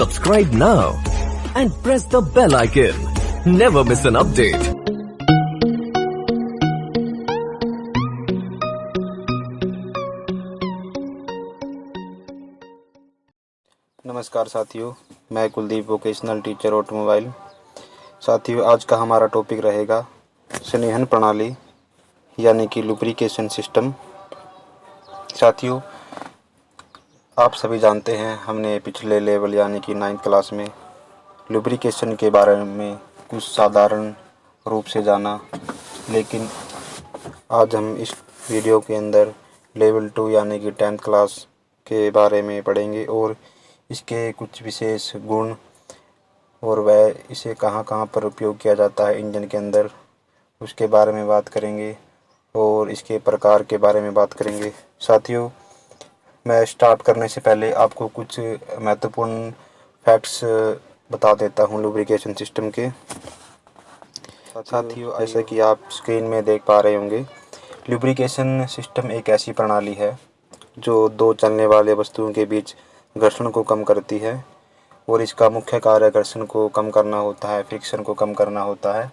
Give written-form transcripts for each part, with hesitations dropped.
Subscribe now and press the bell icon. Never miss an update. नमस्कार साथियों, मैं Kuldeep vocational teacher automobile. साथियों, आज का हमारा टॉपिक रहेगा संवहन प्रणाली यानी कि लुब्रिकेशन सिस्टम। साथियों, आप सभी जानते हैं, हमने पिछले लेवल यानी कि 9th क्लास में लुब्रिकेशन के बारे में कुछ साधारण रूप से जाना, लेकिन आज हम इस वीडियो के अंदर लेवल 2 यानी कि 10th क्लास के बारे में पढ़ेंगे और इसके कुछ विशेष गुण और वह इसे कहाँ कहाँ पर उपयोग किया जाता है इंजन के अंदर, उसके बारे में बात करेंगे और इसके प्रकार के बारे में बात करेंगे। साथियों, मैं स्टार्ट करने से पहले आपको कुछ महत्वपूर्ण फैक्ट्स बता देता हूँ लुब्रिकेशन सिस्टम के। साथियों, जैसे कि आप स्क्रीन में देख पा रहे होंगे, लुब्रिकेशन सिस्टम एक ऐसी प्रणाली है जो दो चलने वाले वस्तुओं के बीच घर्षण को कम करती है और इसका मुख्य कार्य घर्षण को कम करना होता है, फ्रिक्शन को कम करना होता है।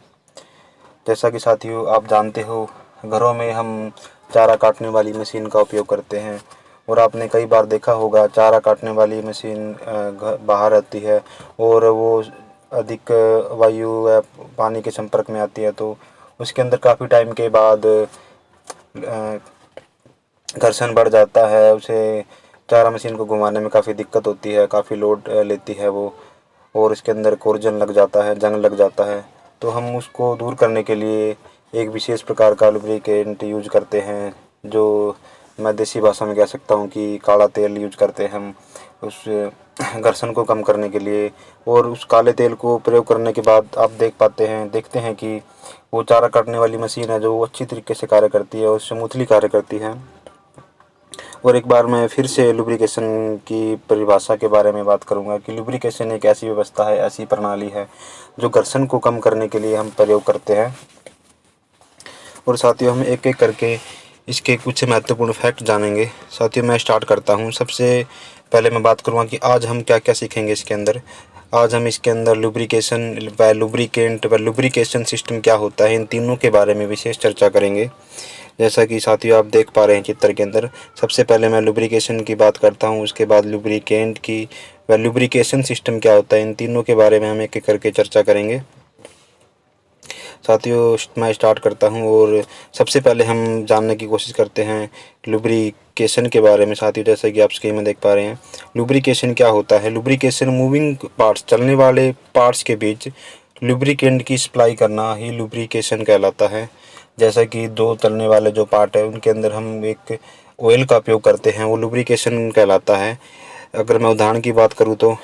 जैसा कि साथियों आप जानते हो, घरों में हम चारा काटने वाली मशीन का उपयोग करते हैं और आपने कई बार देखा होगा चारा काटने वाली मशीन बाहर आती है और वो अधिक वायु या पानी के संपर्क में आती है तो उसके अंदर काफ़ी टाइम के बाद घर्षण बढ़ जाता है। उसे चारा मशीन को घुमाने में काफ़ी दिक्कत होती है, काफ़ी लोड लेती है वो, और इसके अंदर कोर्जन लग जाता है, जंग लग जाता है। तो हम उसको दूर करने के लिए एक विशेष प्रकार का लुब्रिकेंट यूज करते हैं, जो मैं देसी भाषा में कह सकता हूँ कि काला तेल यूज करते हैं हम उस घर्षण को कम करने के लिए। और उस काले तेल को प्रयोग करने के बाद आप देखते हैं कि वो चारा काटने वाली मशीन है जो अच्छी तरीके से कार्य करती है और स्मूथली कार्य करती है। और एक बार मैं फिर से लुब्रिकेशन की परिभाषा के बारे में बात करूंगा कि लुब्रिकेशन एक ऐसी व्यवस्था है, ऐसी प्रणाली है जो घर्षण को कम करने के लिए हम प्रयोग करते हैं। और साथियों, हम एक एक करके इसके कुछ महत्वपूर्ण फैक्ट जानेंगे। साथियों, मैं स्टार्ट करता हूं। सबसे पहले मैं बात करूंगा कि आज हम क्या क्या सीखेंगे इसके अंदर। आज हम इसके अंदर लुब्रिकेशन व लुब्रिकेंट व लुब्रिकेशन सिस्टम क्या होता है, इन तीनों के बारे में विशेष चर्चा करेंगे। जैसा कि साथियों आप देख पा रहे हैं चित्र के अंदर, सबसे पहले मैं लुब्रिकेशन की बात करता हूं, उसके बाद लुब्रिकेंट की व लुब्रिकेशन सिस्टम क्या होता है, इन तीनों के बारे में हम एक एक करके चर्चा करेंगे। साथियों, मैं स्टार्ट करता हूं और सबसे पहले हम जानने की कोशिश करते हैं लुब्रिकेशन के बारे में। साथियों, जैसे कि आप स्क्रीन में देख पा रहे हैं, लुब्रिकेशन क्या होता है। लुब्रिकेशन मूविंग पार्ट्स, चलने वाले पार्ट्स के बीच लुब्रिकेंट की सप्लाई करना ही लुब्रिकेशन कहलाता है। जैसा कि दो चलने वाले जो पार्ट है उनके अंदर हम एक ऑयल का उपयोग करते हैं, वो लुब्रिकेशन कहलाता है। अगर मैं उदाहरण की बात करूँ तो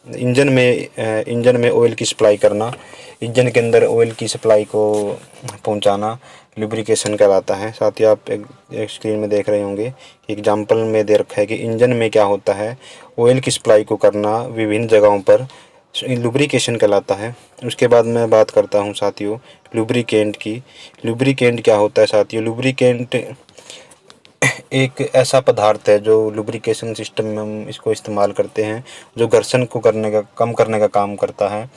इंजन में ऑयल की सप्लाई करना, इंजन के अंदर ऑयल की सप्लाई को पहुंचाना लुब्रिकेशन कहलाता है। साथ ही आप एक स्क्रीन में देख रहे होंगे कि एग्जांपल में दे रखा है कि इंजन में क्या होता है, ऑयल की सप्लाई को करना विभिन्न जगहों पर लुब्रिकेशन कहलाता है। उसके बाद मैं बात करता हूं साथियों लुब्रिकेंट की। लुब्रिकेंट क्या होता है साथियों। लुब्रिकेंट एक ऐसा पदार्थ है जो लुब्रिकेशन सिस्टम में हम इसको इस्तेमाल करते हैं, जो घर्षण को कम करने का काम करता है।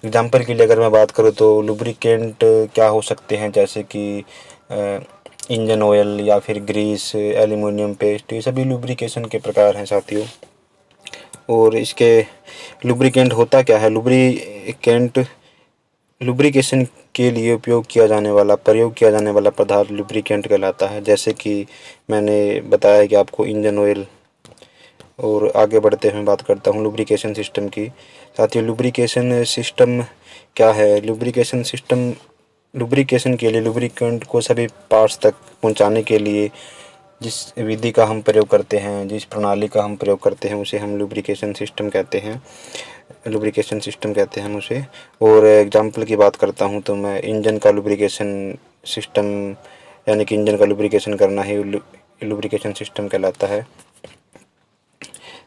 एग्जाम्पल के लिए अगर मैं बात करूँ तो लुब्रिकेंट क्या हो सकते हैं, जैसे कि इंजन ऑयल या फिर ग्रीस, एल्युमिनियम पेस्ट, ये सभी लुब्रिकेशन के प्रकार हैं साथियों। और इसके लुब्रिकेंट होता क्या है। लुब्रिकेशन के लिए प्रयोग किया जाने वाला पदार्थ लुब्रिकेंट कहलाता है। जैसे कि मैंने बताया कि आपको इंजन ऑयल। और आगे बढ़ते हुए बात करता हूँ लुब्रिकेशन सिस्टम की। साथियों, लुब्रिकेशन सिस्टम क्या है। लुब्रिकेशन के लिए लुब्रिकेंट को सभी पार्ट्स तक पहुँचाने के लिए जिस विधि का हम प्रयोग करते हैं, जिस प्रणाली का हम प्रयोग करते हैं, उसे हम लुब्रिकेशन सिस्टम कहते हैं हम उसे। और एग्जांपल की बात करता हूं तो मैं इंजन का लुब्रिकेशन सिस्टम यानी कि इंजन का लुब्रिकेशन करना ही लुब्रिकेशन सिस्टम कहलाता है।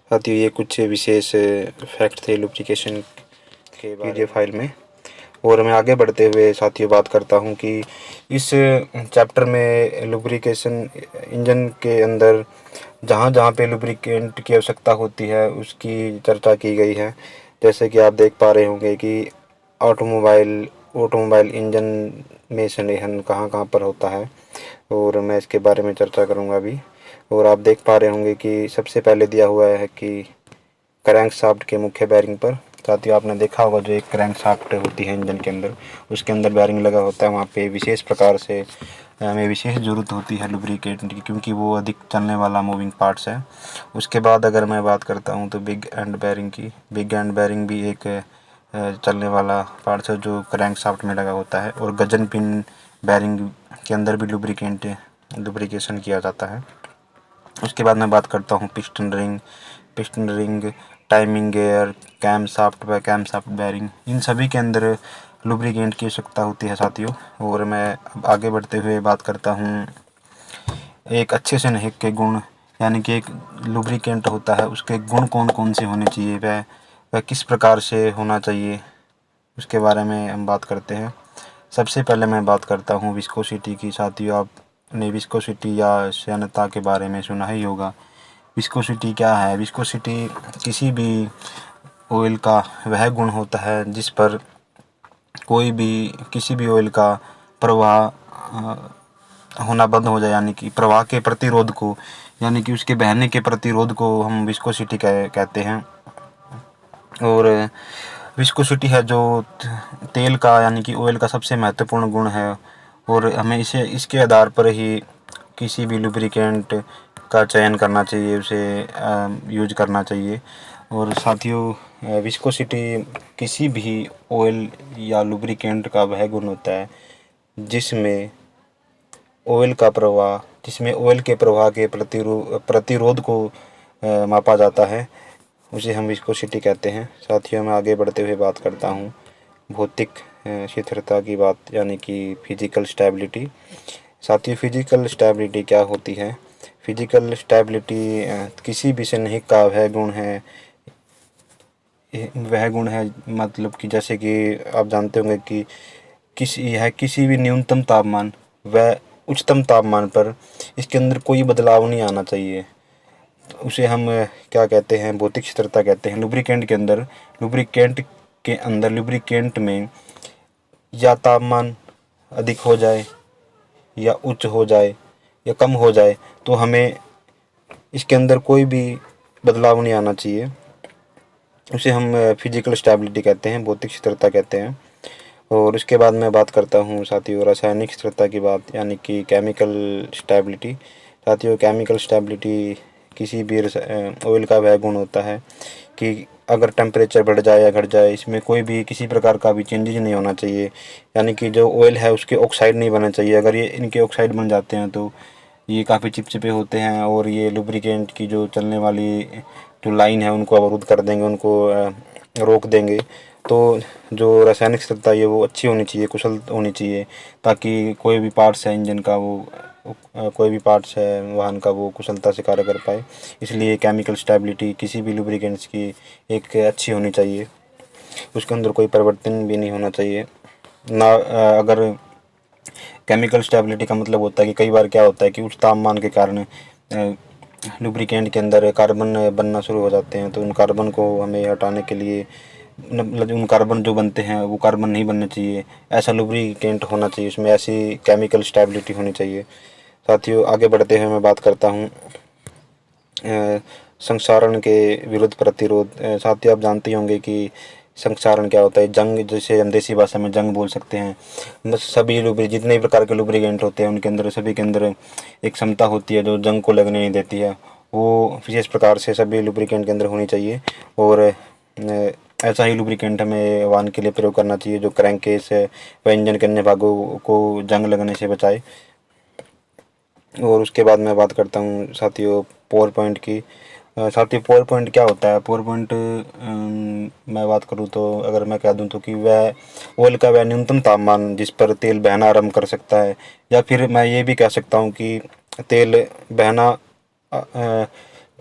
साथियों, ये कुछ विशेष फैक्ट थे लुब्रिकेशन के पीडीएफ फाइल में। और मैं आगे बढ़ते हुए साथियों बात करता हूं कि इस चैप्टर में लुब्रिकेशन इंजन के अंदर जहाँ जहाँ पे लुब्रिकेंट की आवश्यकता होती है उसकी चर्चा की गई है। जैसे कि आप देख पा रहे होंगे कि ऑटोमोबाइल इंजन में संरेखण कहाँ कहाँ पर होता है, और मैं इसके बारे में चर्चा करूँगा अभी। और आप देख पा रहे होंगे कि सबसे पहले दिया हुआ है कि क्रैंकशाफ्ट के मुख्य बेरिंग पर। साथियों, आपने देखा होगा जो एक क्रैंकशाफ्ट होती है इंजन के अंदर, उसके अंदर बेरिंग लगा होता है। वहाँ पे विशेष प्रकार से हमें विशेष ज़रूरत होती है लुब्रिकेंट की, क्योंकि वो अधिक चलने वाला मूविंग पार्ट्स है। उसके बाद अगर मैं बात करता हूँ तो बिग एंड बेरिंग की। बिग एंड बेरिंग भी एक चलने वाला पार्ट्स है जो क्रैंकशाफ्ट में लगा होता है। और गजन पिन बेरिंग के अंदर भी लुब्रिकेशन किया जाता है। उसके बाद मैं बात करता हूँ piston ring, timing gear, camshaft bearing, इन सभी के अंदर लुब्रिकेंट की आवश्यकता होती है साथियों। और मैं अब आगे बढ़ते हुए बात करता हूँ एक अच्छे संरेखक के गुण, यानी कि एक लुब्रिकेंट होता है उसके गुण कौन कौन से होने चाहिए, वह किस प्रकार से होना चाहिए, उसके बारे में हम बात करते हैं। सबसे पहले मैं बात करता हूँ विस्कोसिटी की। साथियों, आपने विस्कोसिटी या श्यानता के बारे में सुना ही होगा। विस्कोसिटी क्या है? विस्कोसिटी किसी भी ऑयल का वह गुण होता है जिस पर किसी भी ऑयल का प्रवाह होना बंद हो जाए, यानी कि प्रवाह के प्रतिरोध को, यानी कि उसके बहने के प्रतिरोध को हम विस्कोसिटी कहते हैं। और विस्कोसिटी है जो तेल का, यानी कि ऑयल का सबसे महत्वपूर्ण गुण है। और हमें इसके आधार पर ही किसी भी लुब्रिकेंट का चयन करना चाहिए, उसे यूज करना चाहिए। और साथियों, विस्कोसिटी किसी भी ऑयल या लुब्रिकेंट का वह गुण होता है जिसमें ऑयल के प्रवाह के प्रतिरोध को मापा जाता है, उसे हम विस्कोसिटी कहते हैं। साथियों, मैं आगे बढ़ते हुए बात करता हूँ भौतिक स्थिरता की बात, यानी कि फिजिकल स्टेबिलिटी। साथियों, फिजिकल स्टेबिलिटी क्या होती है? फिजिकल स्टेबिलिटी किसी भी संरेखक का वह गुण है, मतलब कि जैसे कि आप जानते होंगे कि किसी भी न्यूनतम तापमान व उच्चतम तापमान पर इसके अंदर कोई बदलाव नहीं आना चाहिए। उसे हम क्या कहते हैं? भौतिक स्थिरता कहते हैं। लुब्रिकेंट में या तापमान अधिक हो जाए या उच्च हो जाए या कम हो जाए, तो हमें इसके अंदर कोई भी बदलाव नहीं आना चाहिए। उसे हम फिजिकल स्टेबिलिटी कहते हैं, भौतिक स्थिरता कहते हैं। और उसके बाद मैं बात करता हूँ साथियों रासायनिक स्थिरता की बात, यानी कि केमिकल स्टेबिलिटी। साथियों, केमिकल स्टेबिलिटी किसी भी ऑयल का वह गुण होता है कि अगर टेम्परेचर बढ़ जाए या घट जाए, इसमें कोई भी किसी प्रकार का भी चेंजेज नहीं होना चाहिए। यानी कि जो ऑयल है उसके ऑक्साइड नहीं बनना चाहिए। अगर ये इनके ऑक्साइड बन जाते हैं तो ये काफ़ी चिपचिपे होते हैं और ये लुब्रिकेंट की जो चलने वाली जो लाइन है उनको अवरुद्ध कर देंगे, उनको रोक देंगे। तो जो रासायनिक स्थिरता है वो अच्छी होनी चाहिए, कुशल होनी चाहिए, ताकि कोई भी पार्ट्स है इंजन का कोई भी पार्ट्स है वाहन का वो कुशलता से कार्य कर पाए। इसलिए केमिकल स्टेबिलिटी किसी भी लुब्रिकेंट्स की एक अच्छी होनी चाहिए, उसके अंदर कोई परिवर्तन भी नहीं होना चाहिए ना। अगर केमिकल स्टेबिलिटी का मतलब होता है कि कई बार क्या होता है कि उच्च तापमान के कारण लुब्रिकेंट के अंदर कार्बन बनना शुरू हो जाते हैं, तो उन कार्बन को हमें हटाने के लिए, मतलब उन कार्बन जो बनते हैं वो कार्बन नहीं बनने चाहिए, ऐसा लुब्रिकेंट होना चाहिए, उसमें ऐसी केमिकल स्टेबिलिटी होनी चाहिए। साथियों, आगे बढ़ते हुए मैं बात करता हूँ संक्षारण के विरुद्ध प्रतिरोध। साथियों, आप जानते होंगे कि संक्षारण क्या होता है? जंग, जैसे हम देसी भाषा में जंग बोल सकते हैं। बस जितने भी प्रकार के लुब्रिकेंट होते हैं उनके अंदर, सभी के अंदर एक क्षमता होती है जो जंग को लगने नहीं देती है। वो विशेष प्रकार से सभी लुब्रिकेंट के अंदर होनी चाहिए। और ऐसा ही लुब्रिकेंट हमें वाहन के लिए प्रयोग करना चाहिए जो क्रैंकेस व इंजन के अन्य भागों को जंग लगने से बचाए। और उसके बाद मैं बात करता हूँ साथियों पावर पॉइंट की। साथियों, पावर पॉइंट क्या होता है? पावर पॉइंट मैं बात करूँ तो, अगर मैं कह दूँ तो कि वह ऑयल का वह न्यूनतम तापमान जिस पर तेल बहना आरंभ कर सकता है, या फिर मैं ये भी कह सकता हूँ कि तेल बहना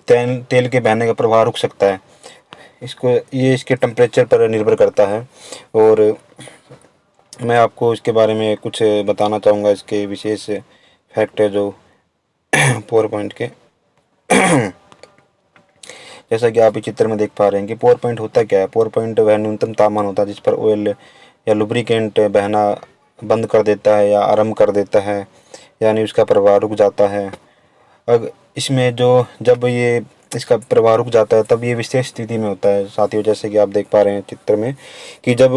तेल के बहने का प्रवाह रुक सकता है। इसके टेम्परेचर पर निर्भर करता है। और मैं आपको इसके बारे में कुछ बताना चाहूँगा, इसके विशेष फैक्ट है जो पावर पॉइंट के। जैसा कि आप इस चित्र में देख पा रहे हैं कि पावर पॉइंट होता क्या है। पावर पॉइंट वह न्यूनतम तापमान होता है जिस पर ऑयल या लुब्रिकेंट बहना बंद कर देता है या आरंभ कर देता है, यानी उसका प्रवाह रुक जाता है। अब इसमें जब ये इसका प्रवाह रुक जाता है तब ये विशेष स्थिति में होता है साथियों, जैसे कि आप देख पा रहे हैं चित्र में कि जब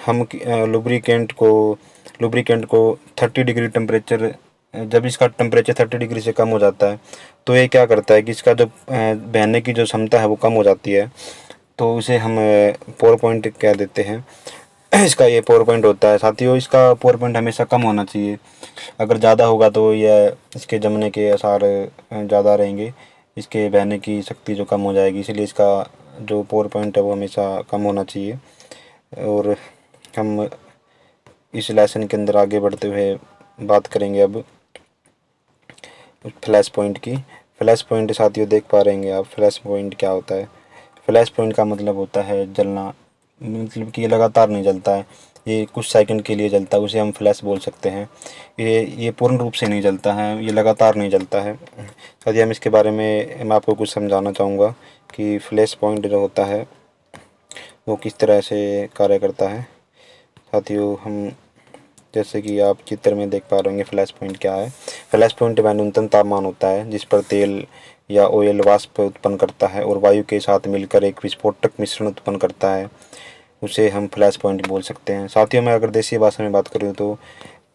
हम लुब्रिकेंट को 30 डिग्री टेम्परेचर, जब इसका टेम्परेचर 30 डिग्री से कम हो जाता है तो ये क्या करता है कि इसका जो बहने की जो क्षमता है वो कम हो जाती है, तो उसे हम पावर पॉइंट कह देते हैं। इसका ये पावर पॉइंट होता है साथियों। इसका पावर पॉइंट हमेशा कम होना चाहिए, अगर ज़्यादा होगा तो यह इसके जमने के आसार ज़्यादा रहेंगे, इसके बहने की शक्ति जो कम हो जाएगी, इसलिए इसका जो पावर पॉइंट है वो हमेशा कम होना चाहिए। और हम इस लेसन के अंदर आगे बढ़ते हुए बात करेंगे अब फ्लैश पॉइंट की। फ्लैश पॉइंट साथियों देख पा रहेंगे आप, फ्लैश पॉइंट क्या होता है। फ्लैश पॉइंट का मतलब होता है जलना, मतलब कि ये लगातार नहीं जलता है, ये कुछ सेकंड के लिए जलता है, उसे हम फ्लैश बोल सकते हैं। ये पूर्ण रूप से नहीं जलता है, ये लगातार नहीं जलता है। साथियों हम इसके बारे में मैं आपको कुछ समझाना चाहूँगा कि फ्लैश पॉइंट जो होता है वो किस तरह से कार्य करता है। साथियों हम जैसे कि आप चित्र में देख पा रहे होंगे फ्लैश पॉइंट क्या है। फ्लैश पॉइंट में न्यूनतम तापमान होता है जिस पर तेल या ऑयल वाष्प उत्पन्न करता है और वायु के साथ मिलकर एक विस्फोटक मिश्रण उत्पन्न करता है, उसे हम फ्लैश पॉइंट बोल सकते हैं। साथियों मैं अगर देसी भाषा में बात करूँ तो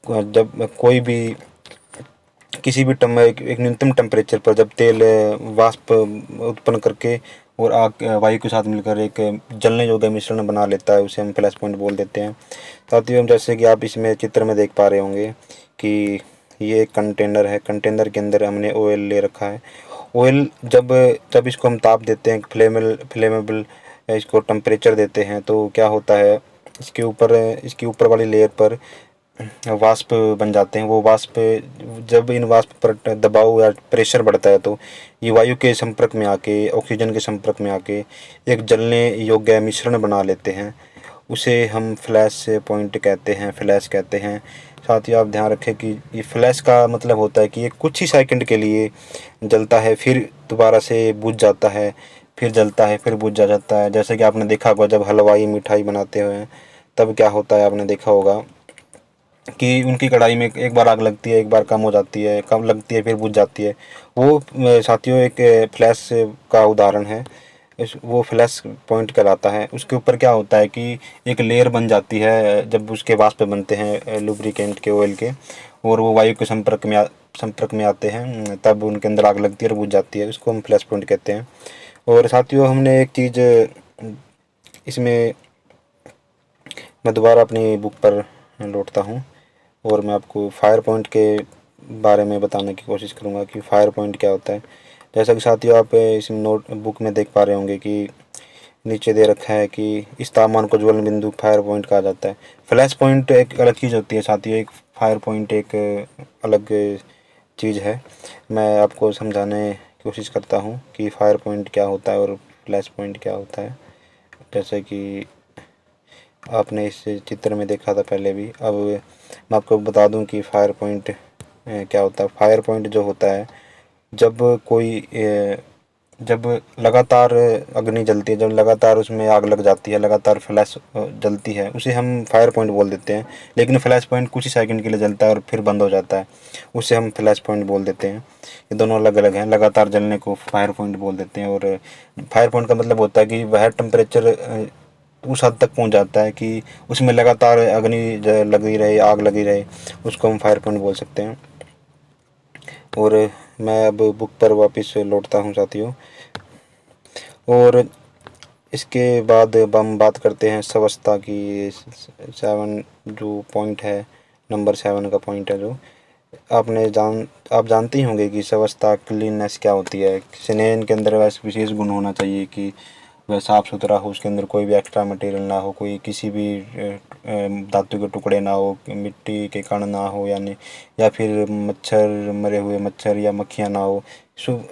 जब कोई भी किसी भी एक न्यूनतम टेम्परेचर पर जब तेल वाष्प उत्पन्न करके और आग वायु के साथ मिलकर एक जलने योग्य मिश्रण बना लेता है, उसे हम फ्लैश पॉइंट बोल देते हैं। साथियों हम जैसे कि आप इसमें चित्र में देख पा रहे होंगे कि ये एक कंटेनर है, कंटेनर के अंदर हमने ऑयल ले रखा है। ऑयल जब इसको हम ताप देते हैं, फ्लेमेबल इसको टेम्परेचर देते हैं, तो क्या होता है इसके ऊपर वाली लेयर पर वाष्प बन जाते हैं। वो वाष्प जब इन वाष्प पर दबाव या प्रेशर बढ़ता है तो ये वायु के संपर्क में आके, ऑक्सीजन के संपर्क में आके एक जलने योग्य मिश्रण बना लेते हैं, उसे हम फ्लैश पॉइंट कहते हैं, फ्लैश कहते हैं। साथ ही आप ध्यान रखें कि ये फ्लैश का मतलब होता है कि ये कुछ ही सेकंड के लिए जलता है, फिर दोबारा से बुझ जाता है, फिर जलता है, फिर बुझ जाता है। जैसे कि आपने देखा होगा जब हलवाई मिठाई बनाते हुए तब क्या होता है, आपने देखा होगा कि उनकी कढ़ाई में एक बार आग लगती है, एक बार कम हो जाती है, कम लगती है फिर बुझ जाती है। वो साथियों एक फ्लैश का उदाहरण है, वो फ्लैश पॉइंट कहलाता है। उसके ऊपर क्या होता है कि एक लेयर बन जाती है जब उसके वाष्प बनते हैं लुब्रिकेंट के, ऑयल के, और वो वायु के संपर्क में आते हैं, तब उनके अंदर आग लगती है और बुझ जाती है, उसको हम फ्लैश पॉइंट कहते हैं। और साथियों हमने एक चीज़ इसमें, मैं दोबारा अपनी बुक पर लौटता हूँ और मैं आपको फायर पॉइंट के बारे में बताने की कोशिश करूँगा कि फायर पॉइंट क्या होता है। जैसा कि साथियों आप इस नोट बुक में देख पा रहे होंगे कि नीचे दे रखा है कि इस तापमान को ज्वलन बिंदु फायर पॉइंट कहा जाता है। फ्लैश पॉइंट एक अलग चीज़ होती है साथियों, एक फायर पॉइंट एक अलग चीज़ है। मैं आपको समझाने की कोशिश करता हूँ कि फायर पॉइंट क्या होता है और फ्लैश पॉइंट क्या होता है। जैसे कि आपने इस चित्र में देखा था पहले भी, अब मैं आपको बता दूं कि फायर पॉइंट क्या होता है। फायर पॉइंट जो होता है जब लगातार अग्नि जलती है, जब लगातार उसमें आग लग जाती है, लगातार फ्लैश जलती है, उसे हम फायर पॉइंट बोल देते हैं। लेकिन फ्लैश पॉइंट कुछ ही सेकंड के लिए जलता है और फिर बंद हो जाता है, उसे हम फ्लैश पॉइंट बोल देते हैं। ये दोनों अलग अलग हैं। लगातार जलने को फायर पॉइंट बोल देते हैं और फायर पॉइंट का मतलब होता है कि वह टेम्परेचर उस हद तक पहुंच जाता है कि उसमें लगातार अग्नि लगी रहे, आग लगी रहे, उसको हम फायर पॉइंट बोल सकते हैं। और मैं अब बुक पर वापस लौटता हूँ साथियों, और इसके बाद अब हम बात करते हैं स्वास्थ्य की। 7 जो पॉइंट है, नंबर 7 का पॉइंट है जो आप जानते ही होंगे कि स्वास्थ्य क्लीननेस क्या होती है। स्नेहन के अंदर वैसे विशेष गुण होना चाहिए कि वह साफ़ सुथरा हो, उसके अंदर कोई भी एक्स्ट्रा मटेरियल ना हो, कोई किसी भी धातु के टुकड़े ना हो, मिट्टी के कण ना हो, यानी या फिर मच्छर, मरे हुए मच्छर या मक्खियाँ ना हो।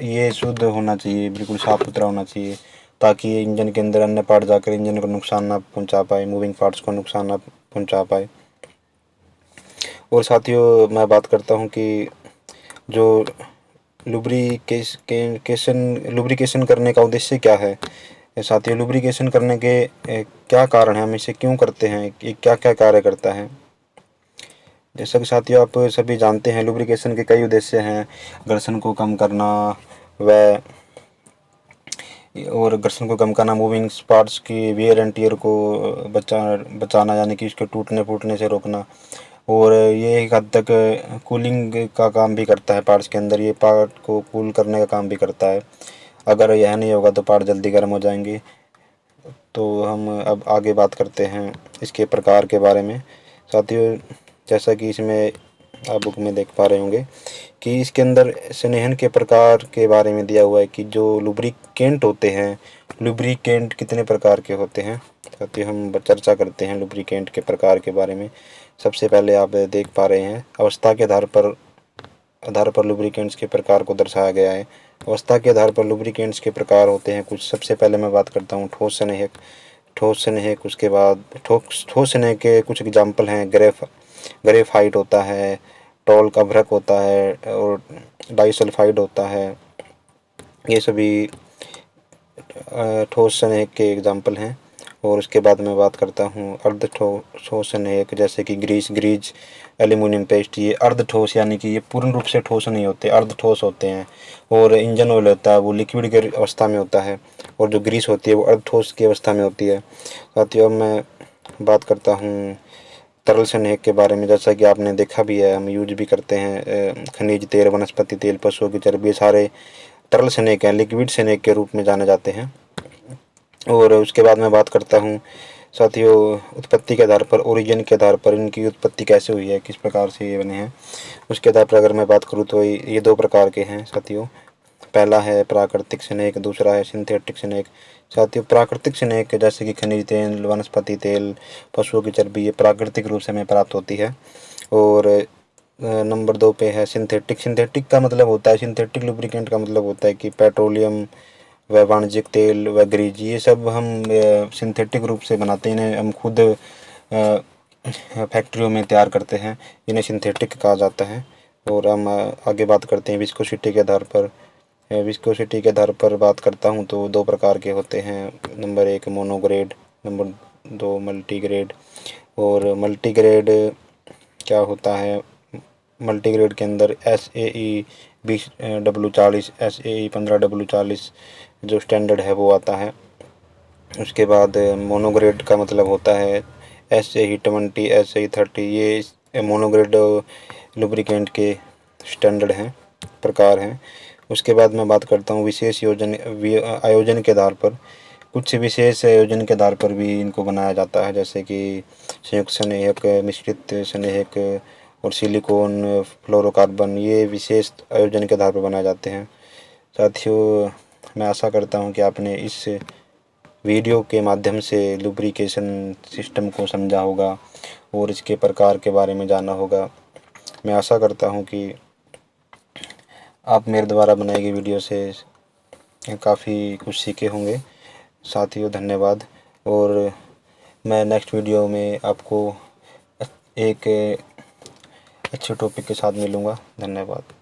ये शुद्ध होना चाहिए, बिल्कुल साफ़ सुथरा होना चाहिए, ताकि इंजन के अंदर अन्य पार्ट जाकर इंजन को नुकसान ना पहुंचा पाए, मूविंग पार्ट्स को नुकसान ना पहुंचा पाए। और साथियों मैं बात करता हूं कि जो लुब्रिकेशन करने का उद्देश्य क्या है साथियों। लुब्रिकेशन करने के क्या कारण है, हम इसे क्यों करते हैं, ये क्या क्या कार्य करता है। जैसा कि साथियों आप सभी जानते हैं, लुब्रिकेशन के कई उद्देश्य हैं। घर्षण को कम करना घर्षण को कम करना, मूविंग पार्ट्स की वियर एंड टियर को बचाना यानी कि इसके टूटने फूटने से रोकना। और ये एक हद तक कूलिंग का काम भी करता है पार्ट्स के अंदर, ये पार्ट को कूल करने का काम भी करता है। अगर यह नहीं होगा तो पार्ट जल्दी गर्म हो जाएंगे। तो हम अब आगे बात करते हैं इसके प्रकार के बारे में साथियों। जैसा कि इसमें आप बुक में देख पा रहे होंगे कि इसके अंदर स्नेहन के प्रकार के बारे में दिया हुआ है कि जो लुब्रिकेंट होते हैं, लुब्रिकेंट कितने प्रकार के होते हैं साथियों। हम चर्चा करते हैं लुब्रिकेंट के प्रकार के बारे में। सबसे पहले आप देख पा रहे हैं अवस्था के आधार पर लुब्रिकेंट्स के प्रकार को दर्शाया गया है। अवस्था के आधार पर लुब्रिकेंट्स के प्रकार होते हैं कुछ। सबसे पहले मैं बात करता हूँ ठोस स्नेहक। उसके बाद ठोस स्नेहक के कुछ एग्जाम्पल हैं। ग्रेफाइट होता है, टॉल्क अभ्रक होता है और डाइसल्फाइड होता है। ये सभी ठोस स्नेहक के एग्जाम्पल हैं। और उसके बाद मैं बात करता हूँ अर्ध ठोस स्नेहक, जैसे कि ग्रीज, एल्यूमिनियम पेस्ट। ये अर्ध ठोस यानी कि ये पूर्ण रूप से ठोस नहीं होते, अर्ध ठोस होते हैं। और इंजन ऑयल होता है वो लिक्विड की अवस्था में होता है, और जो ग्रीस होती है वो अर्ध ठोस की अवस्था में होती है। साथियों अब मैं बात करता हूँ तरल स्नेहक के बारे में। जैसा कि आपने देखा भी है, हम यूज भी करते हैं खनिज तेल, वनस्पति तेल, पशुओं की चर्बी, सारे तरल स्नेहक हैं, लिक्विड स्नेहक के रूप में जाने जाते हैं। और उसके बाद मैं बात करता हूँ साथियों उत्पत्ति के आधार पर, ओरिजिन के आधार पर, इनकी उत्पत्ति कैसे हुई है, किस प्रकार से ये बने हैं, उसके आधार पर अगर मैं बात करूँ तो ये दो प्रकार के हैं साथियों। पहला है प्राकृतिक स्नेहक, दूसरा है सिंथेटिक स्नेहक। साथियों प्राकृतिक स्नेहक जैसे कि खनिज तेल, वनस्पति तेल, पशुओं की चर्बी, ये प्राकृतिक रूप से हमें प्राप्त होती है। और नंबर 2 पे है सिंथेटिक का मतलब होता है, सिंथेटिक लुब्रिकेंट का मतलब होता है कि पेट्रोलियम व वाणिज्यिक तेल व ग्रीज, ये सब हम सिंथेटिक रूप से बनाते हैं। इन्हें हम खुद फैक्ट्रियों में तैयार करते हैं, इन्हें सिंथेटिक कहा जाता है। और हम आगे बात करते हैं विस्कोसिटी के आधार पर। विस्कोसिटी के आधार पर बात करता हूँ तो दो प्रकार के होते हैं। Number 1 monograde, number 2 multigrade. और मल्टीग्रेड क्या होता है, मल्टीग्रेड के अंदर SAE 20W40, SAE 15W40 जो स्टैंडर्ड है वो आता है। उसके बाद मोनोग्रेड का मतलब होता है SAE 20, SAE 30, ये मोनोग्रेड लुब्रिकेंट के स्टैंडर्ड हैं, प्रकार हैं। उसके बाद मैं बात करता हूँ विशेष आयोजन के आधार पर। कुछ विशेष आयोजन के आधार पर भी इनको बनाया जाता है, जैसे कि संयुक्त स्नेहक, मिश्रित स्नेहक और सिलिकॉन, फ्लोरोकार्बन, ये विशेष आयोजन के आधार पर बनाए जाते हैं। साथियों मैं आशा करता हूँ कि आपने इस वीडियो के माध्यम से लुब्रिकेशन सिस्टम को समझा होगा और इसके प्रकार के बारे में जाना होगा। मैं आशा करता हूँ कि आप मेरे द्वारा बनाई गई वीडियो से काफ़ी कुछ सीखे होंगे। साथियों धन्यवाद, और मैं नेक्स्ट वीडियो में आपको एक अच्छे टॉपिक के साथ मिलूँगा। धन्यवाद।